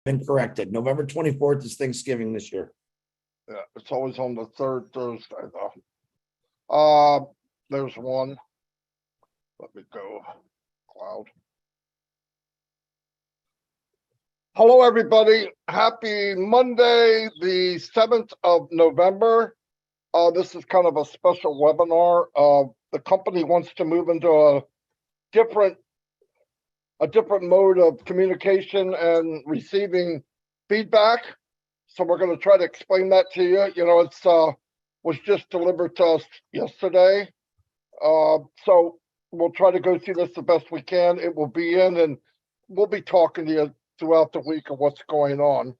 Been corrected. November 24th is Thanksgiving this year. Yeah, it's always on the third Thursday though. There's one. Let me go. Cloud. Hello, everybody. Happy Monday, the 7th of November. This is kind of a special webinar. The company wants to move into a different mode of communication and receiving feedback. So we're going to try to explain that to you. You know, it's was just delivered to us yesterday. So we'll try to go through this the best we can. It will be in, and we'll be talking to you throughout the week of what's going on.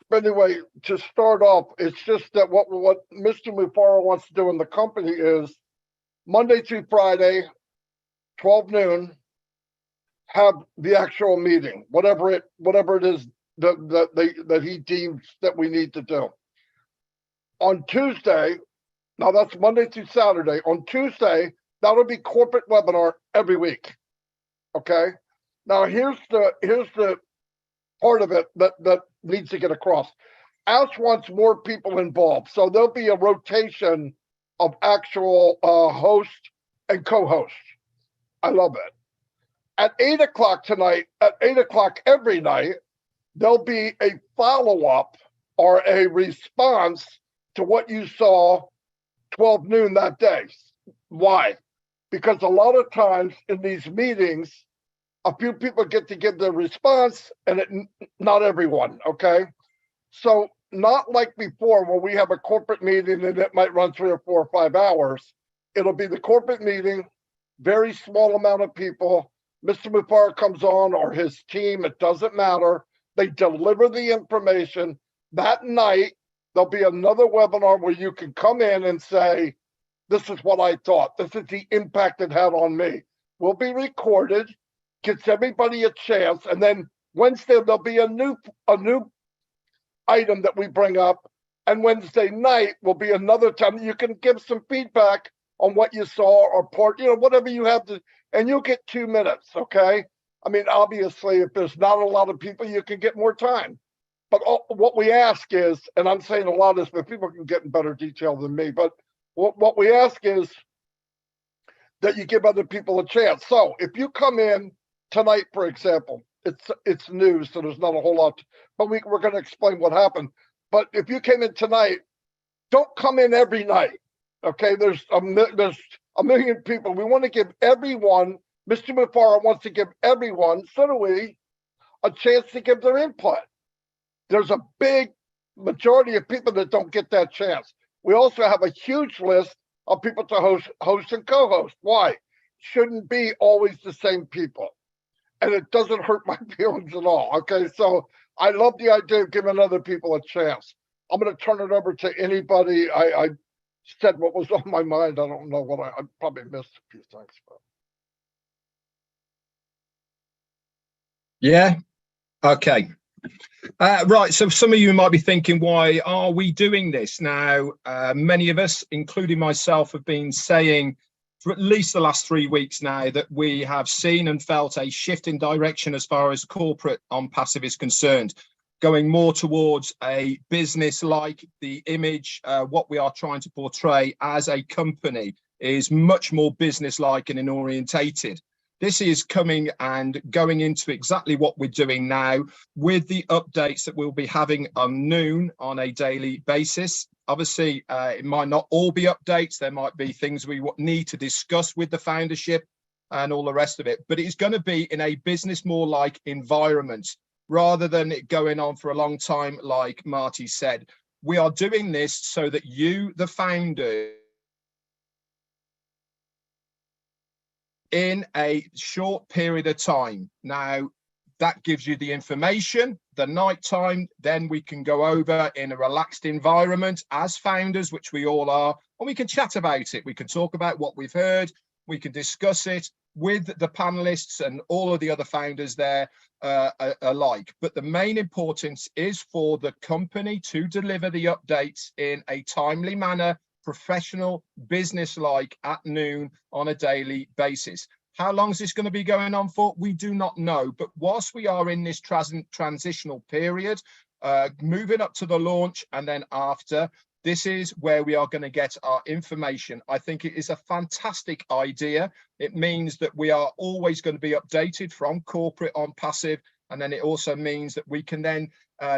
But anyway, to start off, it's just that what Mr. Mufara wants to do in the company is Monday through Friday, 12 noon, have the actual meeting, whatever it is that he deems that we need to do. On Tuesday, now that's Monday through Saturday. On Tuesday, that'll be corporate webinar every week. Okay. Now here's the part of it that needs to get across. Ash wants more people involved, so there'll be a rotation of actual host and co-host. I love it. At 8 o'clock tonight, at 8 o'clock every night, there'll be a follow-up or a response to what you saw 12 noon that day. Why? Because a lot of times in these meetings, a few people get to give their response and not everyone, okay? So not like before where we have a corporate meeting and it might run 3 or 4 or 5 hours. It'll be the corporate meeting, very small amount of people. Mr. Mufara comes on or his team, it doesn't matter. They deliver the information. That night, there'll be another webinar where you can come in and say, this is what I thought. This is the impact it had on me. Will be recorded, gives everybody a chance. And then Wednesday, there'll be a new item that we bring up. And Wednesday night will be another time you can give some feedback on what you saw or part, you know, whatever you have to, and you'll get 2 minutes, okay? I mean, obviously, if there's not a lot of people, you can get more time. But what we ask is, and I'm saying a lot of this, but people can get in better detail than me, but what we ask is that you give other people a chance. So if you come in tonight, for example, it's news, so there's not a whole lot, but we're going to explain what happened. But if you came in tonight, don't come in every night, okay? There's a million people. We want to give everyone, Mr. Mufara wants to give everyone, so do we, a chance to give their input. There's a big majority of people that don't get that chance. We also have a huge list of people to host and co-host. Why? Shouldn't be always the same people. And it doesn't hurt my feelings at all. Okay, so I love the idea of giving other people a chance. I'm going to turn it over to anybody. I said what was on my mind. I don't know what I probably missed a few things. But. Yeah. Okay. Right. So some of you might be thinking, why are we doing this now? Many of us, including myself, have been saying for at least the last 3 weeks now that we have seen and felt a shift in direction as far as corporate Onpassive is concerned, going more towards a business like the image. What we are trying to portray as a company is much more business-like and orientated. This is coming and going into exactly what we're doing now with the updates that we'll be having on noon on a daily basis. Obviously, it might not all be updates. There might be things we need to discuss with the foundership and all the rest of it. But it's going to be in a business more like environment rather than it going on for a long time, like Marty said. We are doing this so that you, the founder, in a short period of time. Now, that gives you the information, the night time, then we can go over in a relaxed environment as founders, which we all are, and we can chat about it. We can talk about what we've heard. We can discuss it with the panelists and all of the other founders there alike. But the main importance is for the company to deliver the updates in a timely manner, professional, business-like at noon on a daily basis. How long is this going to be going on for? We do not know. But whilst we are in this transitional period, moving up to the launch and then after, this is where we are going to get our information. I think it is a fantastic idea. It means that we are always going to be updated from corporate Onpassive. And then it also means that we can then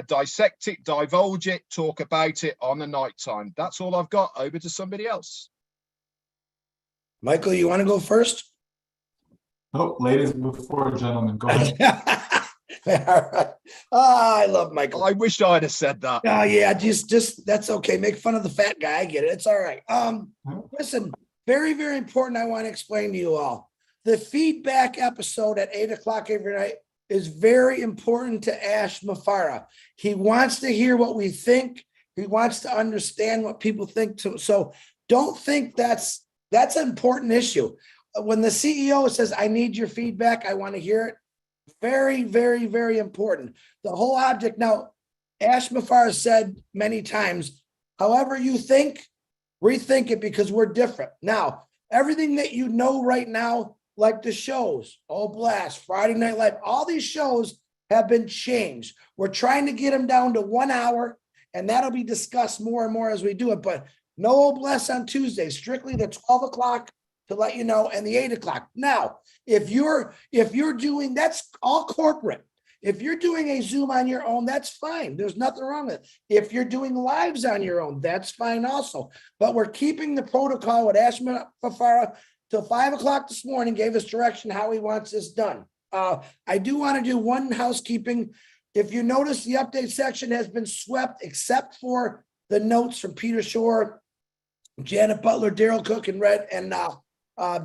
dissect it, divulge it, talk about it on the night time. That's all I've got. Over to somebody else. Michael, you want to go first? Oh, ladies before gentlemen, go ahead. All right. I love Michael. I wish I'd have said that. Oh yeah, just that's okay. Make fun of the fat guy. I get it. It's all right. Listen, very, very important. I want to explain to you all. The feedback episode at 8 o'clock every night is very important to Ash Mafara. He wants to hear what we think. He wants to understand what people think too. So don't think that's an important issue. When the CEO says, I need your feedback, I want to hear it. Very, very, very important. The whole object. Now, Ash Mafara said many times, however you think, rethink it because we're different. Now, everything that you know right now, like the shows, Oh Blast, Friday Night Live, all these shows have been changed. We're trying to get them down to 1 hour, and that'll be discussed more and more as we do it. But no Oh Blast on Tuesdays, strictly the 12 o'clock to let you know, and the 8 o'clock. Now, if you're doing, that's all corporate. If you're doing a Zoom on your own, that's fine. There's nothing wrong with it. If you're doing lives on your own, that's fine also. But we're keeping the protocol with Ash Mafara till 5 o'clock this morning, gave us direction how he wants this done. I do want to do one housekeeping. If you notice, the update section has been swept except for the notes from Peter Shore, Janet Butler, Daryl Cook, and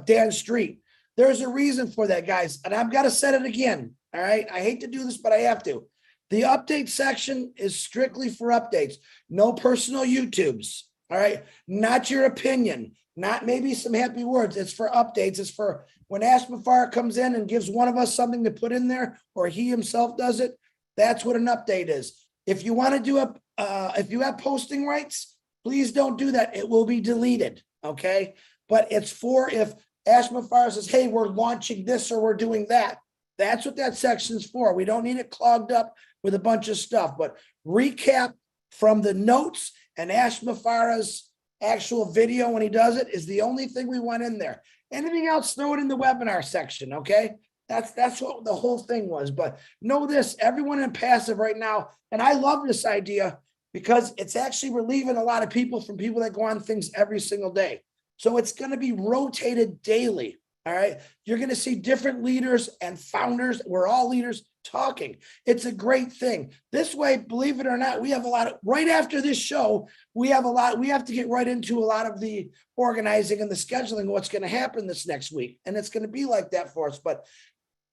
Dan Street. There's a reason for that, guys. And I've got to say it again. All right. I hate to do this, but I have to. The update section is strictly for updates. No personal YouTubes. All right. Not your opinion. Not maybe some happy words. It's for updates. It's for when Ash Mafara comes in and gives one of us something to put in there, or he himself does it. That's what an update is. If you want to do if you have posting rights, please don't do that. It will be deleted. Okay. But it's for if Ash Mafara says, hey, we're launching this or we're doing that. That's what that section's for. We don't need it clogged up with a bunch of stuff. But recap from the notes and Ash Mafara's actual video when he does it is the only thing we want in there. Anything else, throw it in the webinar section, okay? That's what the whole thing was. But know this, everyone in passive right now, and I love this idea because it's actually relieving a lot of people from people that go on things every single day. So it's going to be rotated daily. All right. You're going to see different leaders and founders. We're all leaders talking. It's a great thing. This way, believe it or not, we have a lot of, right after this show, we have to get right into a lot of the organizing and the scheduling, what's going to happen this next week. And it's going to be like that for us. But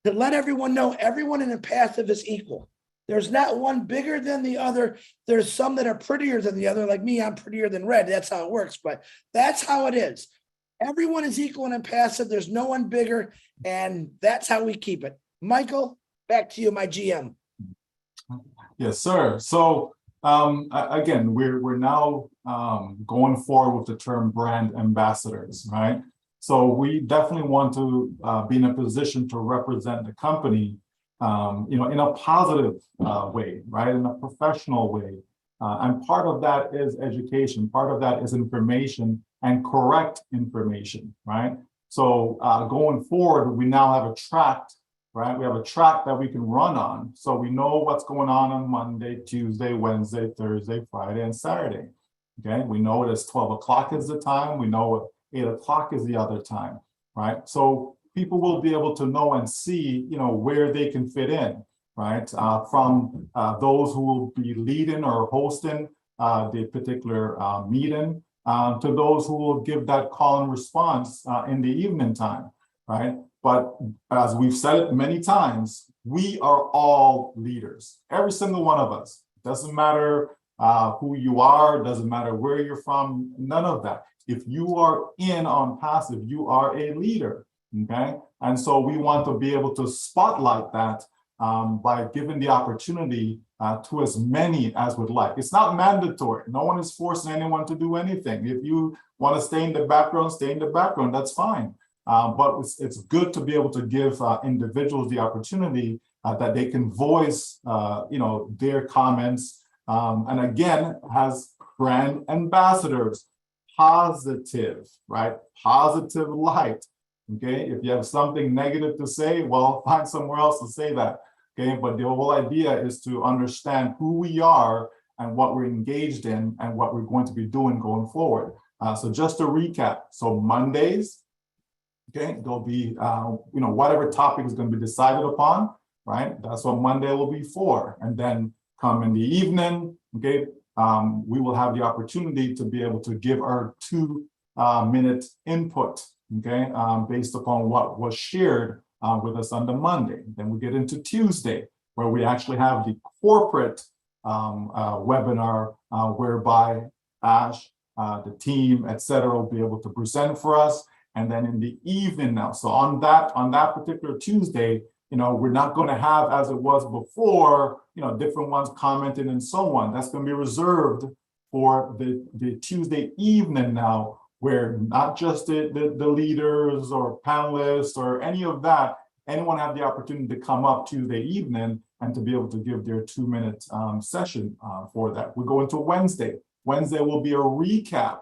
to let everyone know, everyone in the passive is equal. There's not one bigger than the other. There's some that are prettier than the other. Like me, I'm prettier than red. That's how it works. But that's how it is. Everyone is equal and passive. There's no one bigger. And that's how we keep it. Michael, back to you, my GM. Yes, sir. So again, we're now going forward with the term brand ambassadors, right? So we definitely want to be in a position to represent the company in a positive way, right? In a professional way. And part of that is education. Part of that is information and correct information, right? So going forward, we now have a track, right? We have a track that we can run on. So we know what's going on Monday, Tuesday, Wednesday, Thursday, Friday, and Saturday. Okay, we know it's 12 o'clock is the time. We know 8 o'clock is the other time, right? So people will be able to know and see, where they can fit in, right? From those who will be leading or hosting the particular meeting to those who will give that call and response in the evening time, right? But as we've said it many times, we are all leaders, every single one of us. Doesn't matter who you are, doesn't matter where you're from, none of that. If you are in Onpassive, you are a leader. Okay, and so we want to be able to spotlight that by giving the opportunity to as many as would like. It's not mandatory. No one is forcing anyone to do anything. If you want to stay in the background, stay in the background. That's fine. But it's good to be able to give individuals the opportunity that they can voice, their comments. And again, as brand ambassadors, positive, right? Positive light. Okay, if you have something negative to say, well, find somewhere else to say that. Okay, but the whole idea is to understand who we are and what we're engaged in and what we're going to be doing going forward. So just to recap, so Mondays, okay, there'll be, whatever topic is going to be decided upon, right? That's what Monday will be for. And then come in the evening, okay, we will have the opportunity to be able to give our 2-minute input, okay, based upon what was shared with us on the Monday. Then we get into Tuesday, where we actually have the corporate webinar, whereby Ash, the team, et cetera, will be able to present for us. And then in the evening now, so on that particular Tuesday, we're not going to have, as it was before, different ones commenting and so on. That's going to be reserved for the Tuesday evening now, where not just the leaders or panelists or any of that, anyone have the opportunity to come up Tuesday evening and to be able to give their 2-minute session for that. We go into Wednesday. Wednesday will be a recap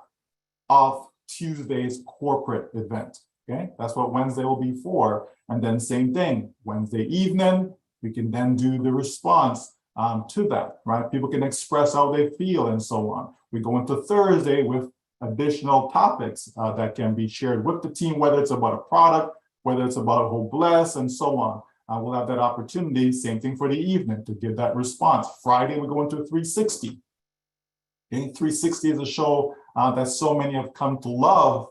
of Tuesday's corporate event. Okay, that's what Wednesday will be for. And then same thing, Wednesday evening, we can then do the response to that, right? People can express how they feel and so on. We go into Thursday with additional topics that can be shared with the team, whether it's about a product, whether it's about whole bless and so on. We'll have that opportunity, same thing for the evening, to give that response. Friday, we go into 360. Okay, 360 is a show that so many have come to love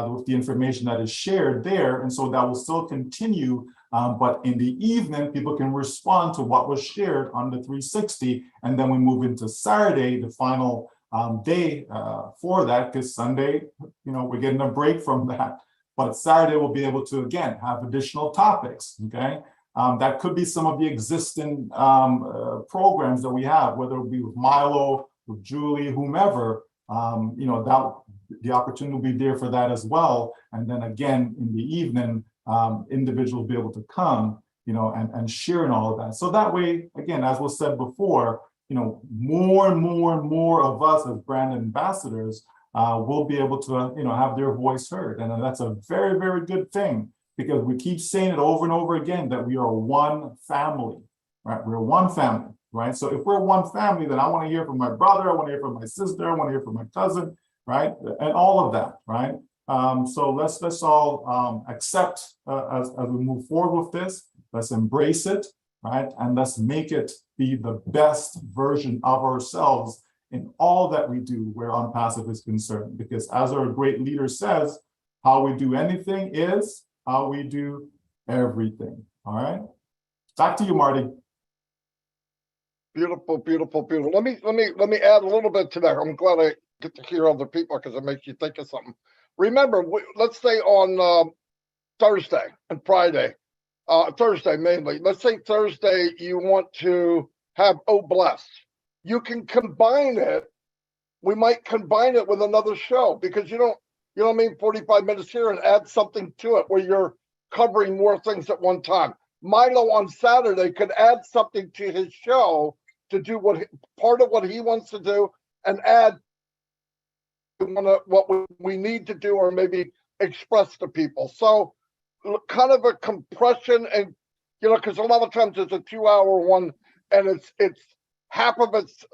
with the information that is shared there. And so that will still continue. But in the evening, people can respond to what was shared on the 360. And then we move into Saturday, the final day for that, because Sunday, we're getting a break from that. But Saturday, we'll be able to, again, have additional topics, okay? That could be some of the existing programs that we have, whether it be with Milo, with Julie, whomever, that the opportunity will be there for that as well. And then again, in the evening, individuals will be able to come, and share and all of that. So that way, again, as was said before, more and more of us as brand ambassadors will be able to, have their voice heard. And that's a very, very good thing, because we keep saying it over and over again that we are one family, right? We're one family. Right. So if we're one family, then I want to hear from my brother, I want to hear from my sister, I want to hear from my cousin, right? And all of that, right? So let's all accept as we move forward with this. Let's embrace it, right? And let's make it be the best version of ourselves in all that we do where Onpassive is concerned. Because as our great leader says, how we do anything is how we do everything. All right. Back to you, Marty. Beautiful, beautiful, beautiful. Let me add a little bit to that. I'm glad I get to hear other people, because it makes you think of something. Remember, let's say on Thursday and Friday, Thursday mainly. Let's say Thursday you want to have Oh Bless. You can combine it. We might combine it with another show, because you know what I mean, 45 minutes here, and add something to it where you're covering more things at one time. Milo on Saturday could add something to his show to do part of what he wants to do, and add what we need to do, or maybe express to people. So kind of a compression, and because a lot of times it's a 2-hour one, and it's half of it's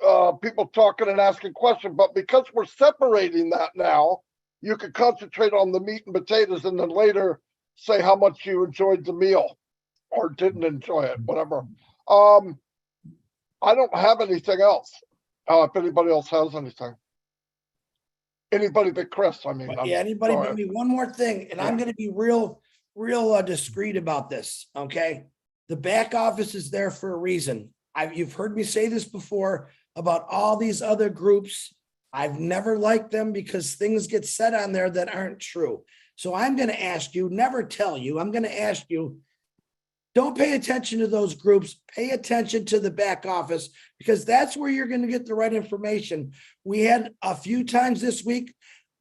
people talking and asking questions. But because we're separating that now, you can concentrate on the meat and potatoes, and then later say how much you enjoyed the meal or didn't enjoy it, whatever. I don't have anything else. If anybody else has anything. Anybody but Chris, I mean. Yeah, anybody but me. One more thing, and I'm going to be real discreet about this, okay? The back office is there for a reason. You've heard me say this before about all these other groups. I've never liked them because things get said on there that aren't true. So I'm going to ask you, never tell you, I'm going to ask you, don't pay attention to those groups. Pay attention to the back office, because that's where you're going to get the right information. We had a few times this week,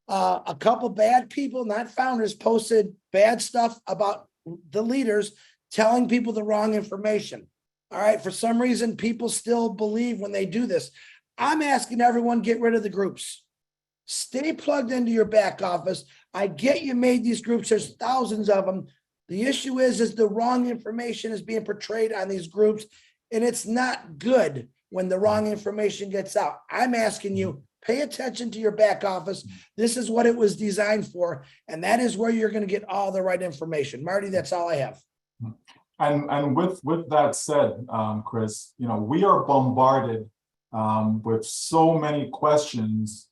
A couple bad people, not founders, posted bad stuff about the leaders telling people the wrong information. All right. For some reason, people still believe when they do this. I'm asking everyone, get rid of the groups. Stay plugged into your back office. I get you made these groups. There's thousands of them. The issue is the wrong information is being portrayed on these groups, and it's not good when the wrong information gets out. I'm asking you, pay attention to your back office. This is what it was designed for, and that is where you're going to get all the right information. Marty, that's all I have. And with that said, Chris, we are bombarded with so many questions,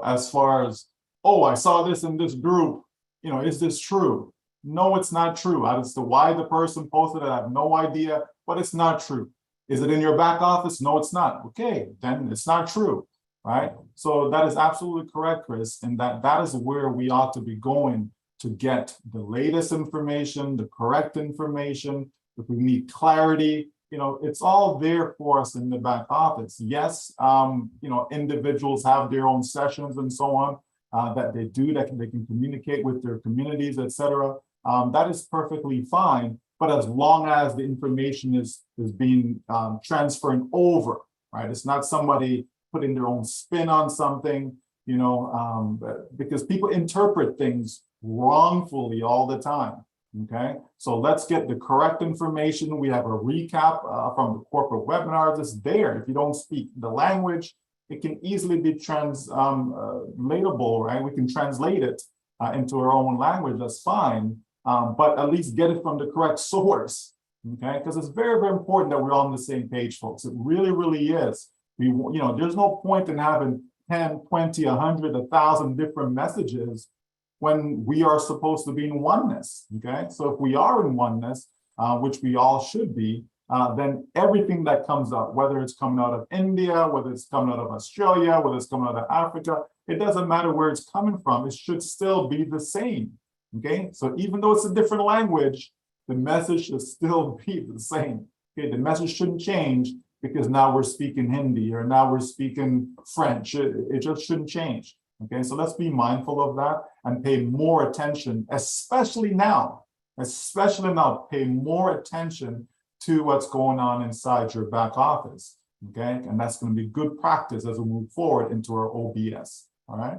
as far as, oh, I saw this in this group, is this true? No, it's not true. As to why the person posted it, I have no idea, but it's not true. Is it in your back office? No, it's not. Okay, then it's not true, right? So that is absolutely correct, Chris, and that is where we ought to be going to get the latest information, the correct information. If we need clarity, it's all there for us in the back office. Yes, individuals have their own sessions and so on that they do, they can communicate with their communities, etc. That is perfectly fine, but as long as the information is being transferred over, right? It's not somebody putting their own spin on something, because people interpret things wrongfully all the time. Okay, so let's get the correct information. We have a recap from the corporate webinars. It's there. If you don't speak the language, it can easily be translatable, right? We can translate it into our own language. That's fine, but at least get it from the correct source. Okay, because it's very, very important that we're on the same page, folks. It really, really is. There's no point in having 10, 20, 100, 1,000 different messages when we are supposed to be in oneness. Okay, so if we are in oneness, which we all should be, then everything that comes out, whether it's coming out of India, whether it's coming out of Australia, whether it's coming out of Africa, it doesn't matter where it's coming from, it should still be the same. Okay, so even though it's a different language, the message should still be the same. Okay, the message shouldn't change because now we're speaking Hindi or now we're speaking French. It just shouldn't change. Okay, so let's be mindful of that and pay more attention, especially now, pay more attention to what's going on inside your back office. Okay, and that's going to be good practice as we move forward into our OBS. All right.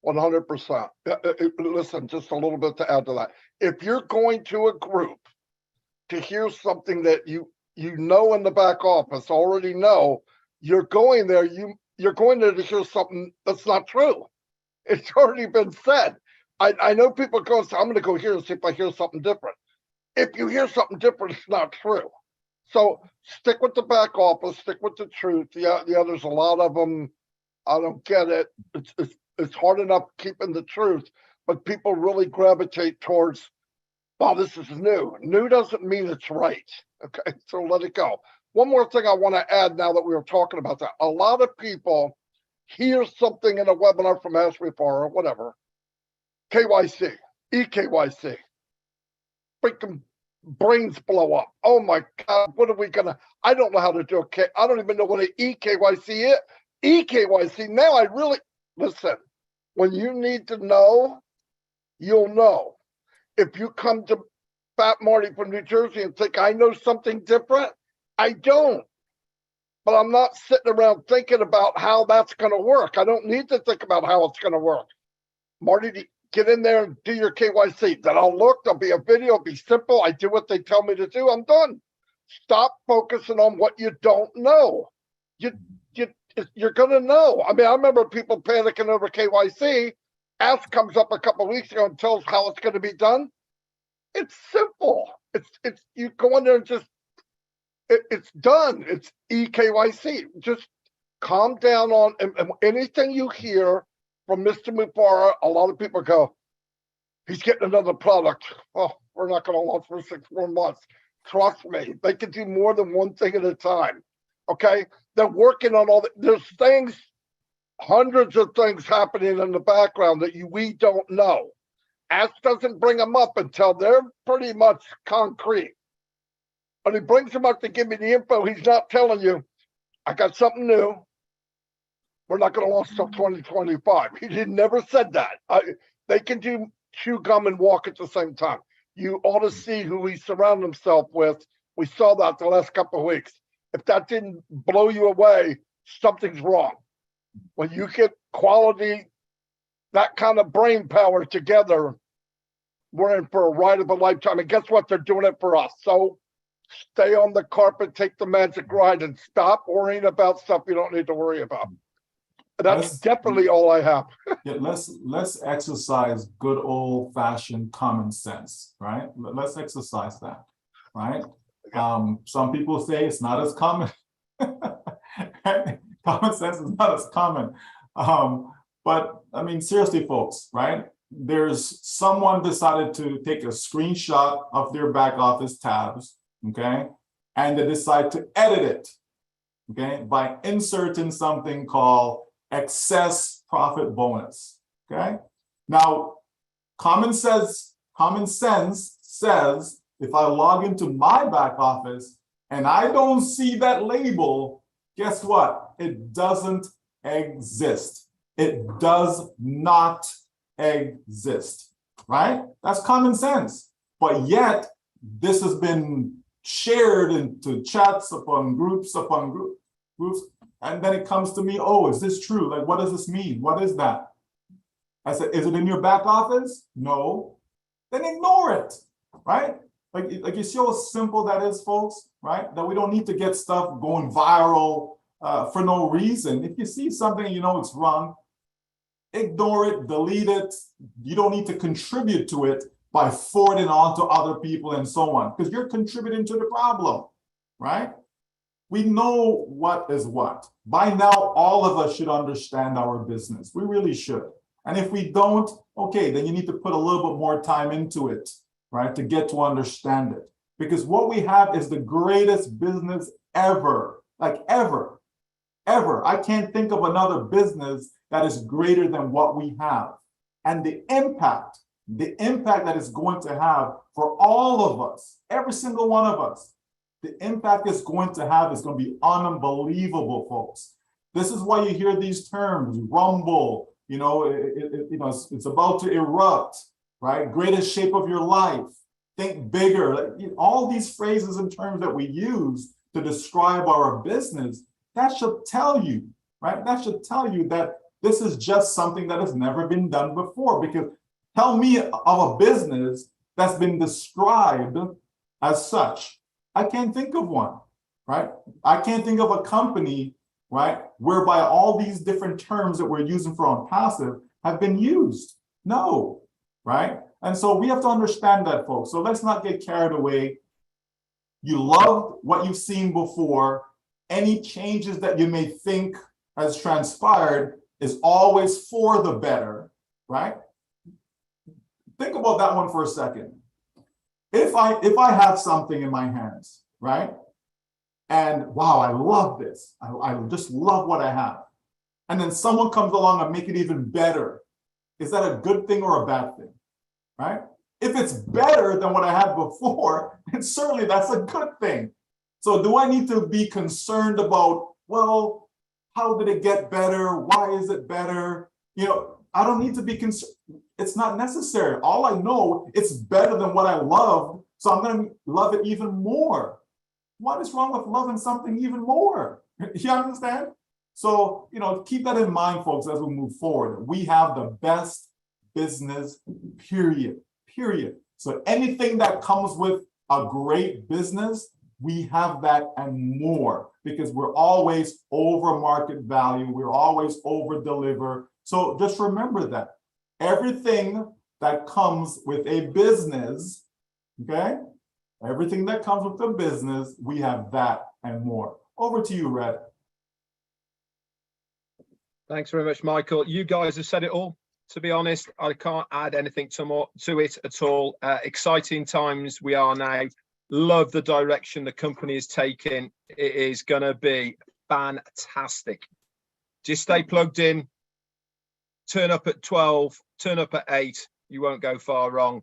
100%. Listen, just a little bit to add to that. If you're going to a group to hear something that you know in the back office already know, you're going there, you're going there to hear something that's not true. It's already been said. I know people go, so I'm going to go here and see if I hear something different. If you hear something different, it's not true. So stick with the back office, stick with the truth. Yeah, there's a lot of them. I don't get it. It's hard enough keeping the truth, but people really gravitate towards, oh, this is new. New doesn't mean it's right. Okay, so let it go. One more thing I want to add now that we were talking about that. A lot of people hear something in a webinar from Ashby Farr or whatever, KYC, EKYC, freaking brains blow up. Oh my God, what are we gonna, I don't know how to do it. I don't even know what an EKYC is. EKYC, now I really, listen, when you need to know, you'll know. If you come to Fat Marty from New Jersey and think I know something different, I don't. But I'm not sitting around thinking about how that's going to work. I don't need to think about how it's going to work. Marty, get in there and do your KYC. Then I'll look, there'll be a video, it'll be simple. I do what they tell me to do, I'm done. Stop focusing on what you don't know. You're going to know. I mean, I remember people panicking over KYC. Ask comes up a couple of weeks ago and tells how it's going to be done. It's simple. It's you go in there and just, it's done. It's EKYC. Just calm down on and anything you hear from Mr. Mufara. A lot of people go, he's getting another product. Oh, we're not going to launch for 6 more months. Trust me, they can do more than one thing at a time. Okay, they're working on all there's things, hundreds of things happening in the background that we don't know. Ask doesn't bring them up until they're pretty much concrete. When he brings them up to give me the info, he's not telling you, I got something new. we're not going to launch till 2025. He never said that. They can chew gum and walk at the same time. You ought to see who he surrounded himself with. We saw that the last couple of weeks. If that didn't blow you away, something's wrong. When you get quality, that kind of brain power together, we're in for a ride of a lifetime. And guess what? They're doing it for us. So stay on the carpet, take the magic ride, and stop worrying about stuff you don't need to worry about. That's definitely all I have. Yeah, let's exercise good old-fashioned common sense, right? Let's exercise that, right? Some people say it's not as common. Common sense is not as common. But I mean, seriously, folks, right? There's someone decided to take a screenshot of their back office tabs, okay? And they decide to edit it, okay? By inserting something called excess profit bonus, okay? Now, common sense says if I log into my back office and I don't see that label, guess what? It doesn't exist. It does not exist, right? That's common sense. But yet, this has been shared into chats upon groups, and then it comes to me, oh, is this true? Like, what does this mean? What is that? I said, is it in your back office? No. Then ignore it, right? Like you see how simple that is, folks, right? That we don't need to get stuff going viral for no reason. If you see something you know it's wrong, ignore it, delete it. You don't need to contribute to it by forwarding on to other people and so on, because you're contributing to the problem, right? We know what is what. By now, all of us should understand our business. We really should. And if we don't, okay, then you need to put a little bit more time into it, right, to get to understand it. Because what we have is the greatest business ever, like ever. I can't think of another business that is greater than what we have. And the impact that it's going to have for all of us, every single one of us, the impact it's going to have is going to be unbelievable, folks. This is why you hear these terms, rumble, it's about to erupt, right? Greatest shape of your life, think bigger. Like, all these phrases and terms that we use to describe our business, that should tell you, right? That should tell you that this is just something that has never been done before. Because tell me of a business that's been described as such. I can't think of one, right? I can't think of a company, right, whereby all these different terms that we're using for Onpassive have been used. No, right? And so we have to understand that, folks. So let's not get carried away. You love what you've seen before. Any changes that you may think has transpired is always for the better, right? Think about that one for a second. If I have something in my hands, right? And wow, I love this. I just love what I have. And then someone comes along and make it even better. Is that a good thing or a bad thing, right? If it's better than what I had before, then certainly that's a good thing. So do I need to be concerned about, well, how did it get better? Why is it better? I don't need to be concerned. It's not necessary. All I know, it's better than what I loved, so I'm going to love it even more. What is wrong with loving something even more? You understand? So, keep that in mind, folks, as we move forward. We have the best business, period. So anything that comes with a great business, we have that and more, because we're always over market value. We're always over deliver. So just remember that everything that comes with a business, okay? Everything that comes with a business, we have that and more. Over to you, Red. Thanks very much, Michael. You guys have said it all. To be honest, I can't add anything to it at all. Exciting times we are now. Love the direction the company is taking. It is going to be fantastic. Just stay plugged in. Turn up at 12, turn up at 8. You won't go far wrong.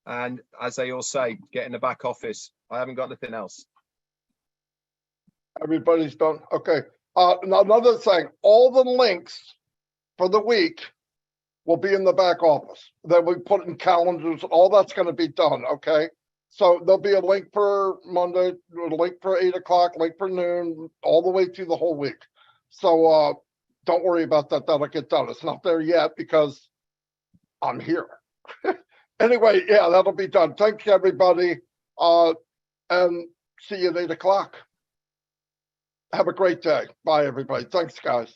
And as they all say, get in the back office. I haven't got anything else. Everybody's done. Okay. And another thing, all the links for the week will be in the back office. That we put in calendars, all that's gonna be done, okay? So there'll be a link for Monday, a link for 8 o'clock, link for noon, all the way through the whole week. So don't worry about that, that'll get done. It's not there yet because I'm here. Anyway, yeah, that'll be done. Thanks, everybody. And see you at 8 o'clock. Have a great day. Bye, everybody. Thanks, guys.